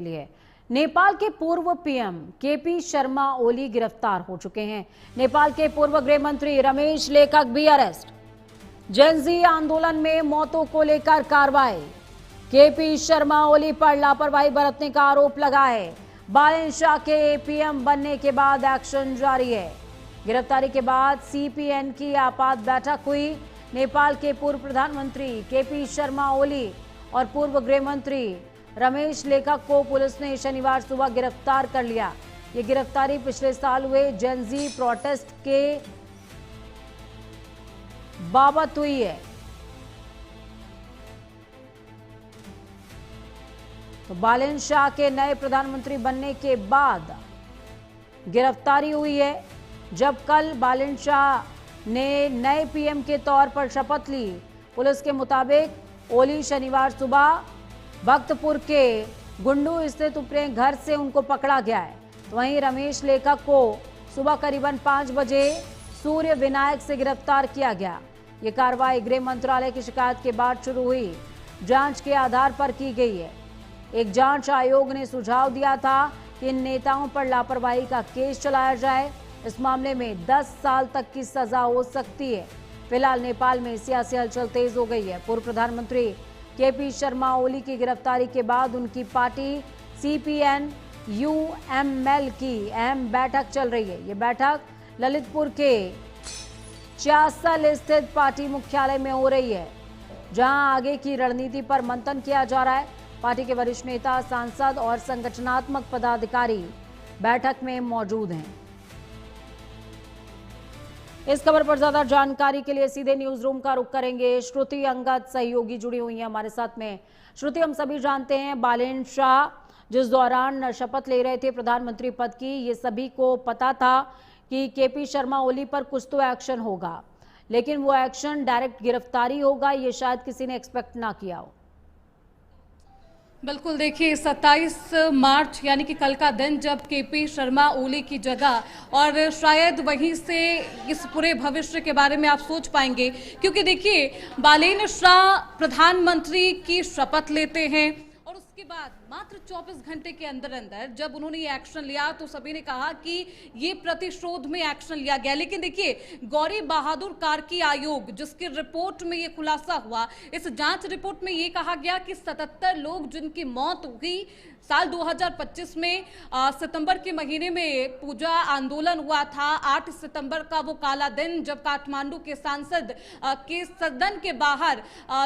लिए नेपाल के पूर्व पीएम केपी शर्मा ओली गिरफ्तार हो चुके हैं। नेपाल के पूर्व गृह मंत्री रमेश लेखक भी अरेस्ट। जेनजी आंदोलन में मौतों को लेकर कार्रवाई। केपी शर्मा ओली पर लापरवाही बरतने का आरोप लगा है। बालन शाह के पीएम बनने के बाद एक्शन जारी है। गिरफ्तारी के बाद सीपीएन की आपात बैठक हुई। नेपाल के पूर्व प्रधानमंत्री केपी शर्मा ओली और पूर्व गृह मंत्री रमेश लेखक को पुलिस ने शनिवार सुबह गिरफ्तार कर लिया। ये गिरफ्तारी पिछले साल हुए जेनजी प्रोटेस्ट के बाबत हुई है। तो बालन शाह के नए प्रधानमंत्री बनने के बाद गिरफ्तारी हुई है। जब कल बालन शाह ने नए पीएम के तौर पर शपथ ली। पुलिस के मुताबिक ओली शनिवार सुबह भक्तपुर के गुंडू स्थित अपने घर से उनको पकड़ा गया है। तो वहीं रमेश लेखक को सुबह करीबन 5 बजे सूर्य विनायक से गिरफ्तार किया गया। ये कार्रवाई गृह मंत्रालय की शिकायत के बाद शुरू हुई। जांच के आधार पर की गई है। एक जांच आयोग ने सुझाव दिया था कि इन नेताओं पर लापरवाही का केस चलाया जाए। इस मामले में 10 साल तक की सजा हो सकती है। फिलहाल नेपाल में सियासी हलचल तेज हो गई है। पूर्व प्रधानमंत्री केपी शर्मा ओली की गिरफ्तारी के बाद उनकी पार्टी सीपीएन यूएमएल की अहम बैठक चल रही है। ये बैठक ललितपुर के चासल स्थित पार्टी मुख्यालय में हो रही है, जहां आगे की रणनीति पर मंथन किया जा रहा है। पार्टी के वरिष्ठ नेता, सांसद और संगठनात्मक पदाधिकारी बैठक में मौजूद हैं। इस खबर पर ज्यादा जानकारी के लिए सीधे न्यूज रूम का रुख करेंगे। श्रुति अंगद सहयोगी जुड़ी हुई हैं हमारे साथ में। श्रुति, हम सभी जानते हैं बालन शाह जिस दौरान शपथ ले रहे थे प्रधानमंत्री पद की, ये सभी को पता था कि केपी शर्मा ओली पर कुछ तो एक्शन होगा, लेकिन वो एक्शन डायरेक्ट गिरफ्तारी होगा, ये शायद किसी ने एक्सपेक्ट ना किया हो। बिल्कुल, देखिए 27 मार्च यानी कि कल का दिन जब केपी शर्मा ओली की जगह, और शायद वहीं से इस पूरे भविष्य के बारे में आप सोच पाएंगे, क्योंकि देखिए बालन शाह प्रधानमंत्री की शपथ लेते हैं और उसके बाद मात्र 24 घंटे के अंदर अंदर जब उन्होंने ये एक्शन लिया तो सभी ने कहा कि ये प्रतिशोध में एक्शन लिया गया। लेकिन देखिए गौरी बहादुर कार्की आयोग जिसकी रिपोर्ट में ये खुलासा हुआ, इस जांच रिपोर्ट में ये कहा गया कि 77 लोग जिनकी मौत हुई साल 2025 में सितंबर के महीने में पूजा आंदोलन हुआ था। 8 सितंबर का वो काला दिन जब काठमांडू के सांसद के सदन के बाहर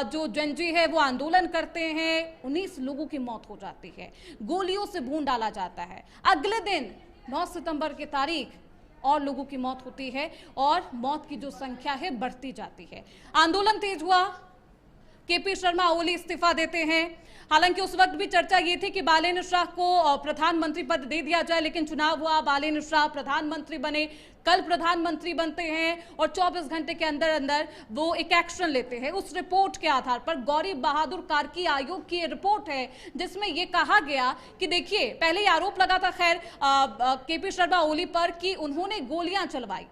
जो जेनजी है वो आंदोलन करते हैं। 19 लोगों की मौत हो जाती है, गोलियों से भून डाला जाता है। अगले दिन 9 सितंबर की तारीख और लोगों की मौत होती है और मौत की जो संख्या है बढ़ती जाती है। आंदोलन तेज हुआ, केपी शर्मा ओली इस्तीफा देते हैं। हालांकि उस वक्त भी चर्चा ये थी कि बालन शाह को प्रधानमंत्री पद दे दिया जाए, लेकिन चुनाव हुआ, बालन शाह प्रधानमंत्री बने। कल प्रधानमंत्री बनते हैं और 24 घंटे के अंदर अंदर वो एक एक्शन लेते हैं। उस रिपोर्ट के आधार पर गौरी बहादुर कार्की आयोग की रिपोर्ट है जिसमें ये कहा गया कि देखिए पहले ये आरोप लगा था खैर केपी शर्मा ओली पर कि उन्होंने गोलियां चलवाई।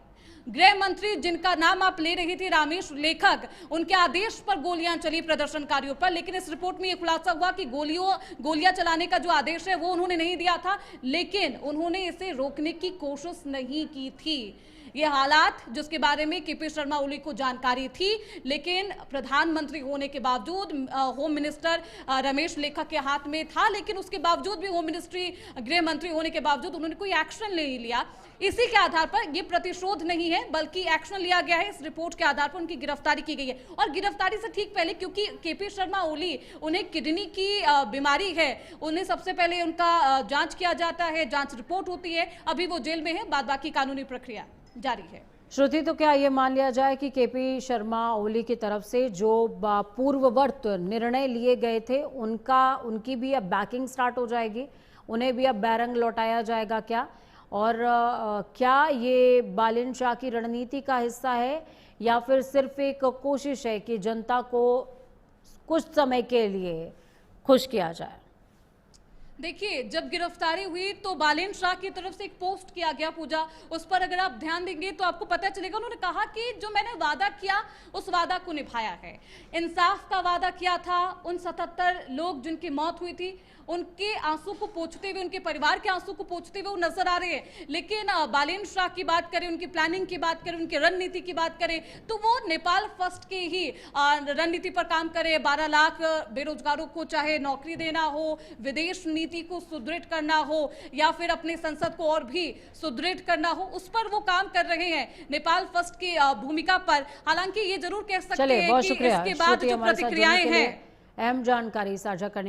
गृह मंत्री जिनका नाम आप ले रही थी रमेश लेखक, उनके आदेश पर गोलियां चली प्रदर्शनकारियों पर। लेकिन इस रिपोर्ट में यह खुलासा हुआ कि गोलियां चलाने का जो आदेश है वो उन्होंने नहीं दिया था, लेकिन उन्होंने इसे रोकने की कोशिश नहीं की थी। ये हालात जिसके बारे में केपी शर्मा ओली को जानकारी थी, लेकिन प्रधानमंत्री होने के बावजूद होम मिनिस्टर रमेश लेखक के हाथ में था, लेकिन उसके बावजूद भी होम मिनिस्ट्री गृह मंत्री होने के बावजूद उन्होंने कोई एक्शन नहीं लिया। इसी के आधार पर ये प्रतिशोध नहीं है बल्कि एक्शन लिया गया है। इस रिपोर्ट के आधार पर उनकी गिरफ्तारी की गई है। और गिरफ्तारी से ठीक पहले, क्योंकि केपी शर्मा ओली उन्हें किडनी की बीमारी है, उन्हें सबसे पहले उनका जांच किया जाता है, जांच रिपोर्ट होती है। अभी वो जेल में है, बाद बाकी कानूनी प्रक्रिया जारी है। श्रुति, तो क्या ये मान लिया जाए कि केपी शर्मा ओली की तरफ से जो पूर्ववर्त निर्णय लिए गए थे उनकी भी अब बैकिंग स्टार्ट हो जाएगी, उन्हें भी अब बैरंग लौटाया जाएगा क्या? और क्या ये बालन शाह की रणनीति का हिस्सा है या फिर सिर्फ एक कोशिश है कि जनता को कुछ समय के लिए खुश किया जाए? देखिए जब गिरफ्तारी हुई तो बालन शाह की तरफ से एक पोस्ट किया गया पूजा, उस पर अगर आप ध्यान देंगे तो आपको पता चलेगा उन्होंने कहा कि जो मैंने वादा किया उस वादा को निभाया है। इंसाफ का वादा किया था। उन 77 लोग जिनकी मौत हुई थी उनके आंसू को पोंछते हुए, उनके परिवार के आंसू को पोंछते हुए वो नजर आ रहे हैं। लेकिन बालेन्द्र शाह की बात करें, उनकी प्लानिंग की बात करें, उनकी रणनीति की बात करें, तो वो नेपाल फर्स्ट की ही रणनीति पर काम करे। 12 लाख बेरोजगारों को चाहे नौकरी देना हो, विदेश नीति को सुदृढ़ करना हो, या फिर अपने संसद को और भी सुदृढ़ करना हो, उस पर वो काम कर रहे हैं नेपाल फर्स्ट की भूमिका पर। हालांकि ये जरूर कह सकते हैं कि इसके बाद जो प्रतिक्रियाएं हैं, अहम जानकारी साझा करने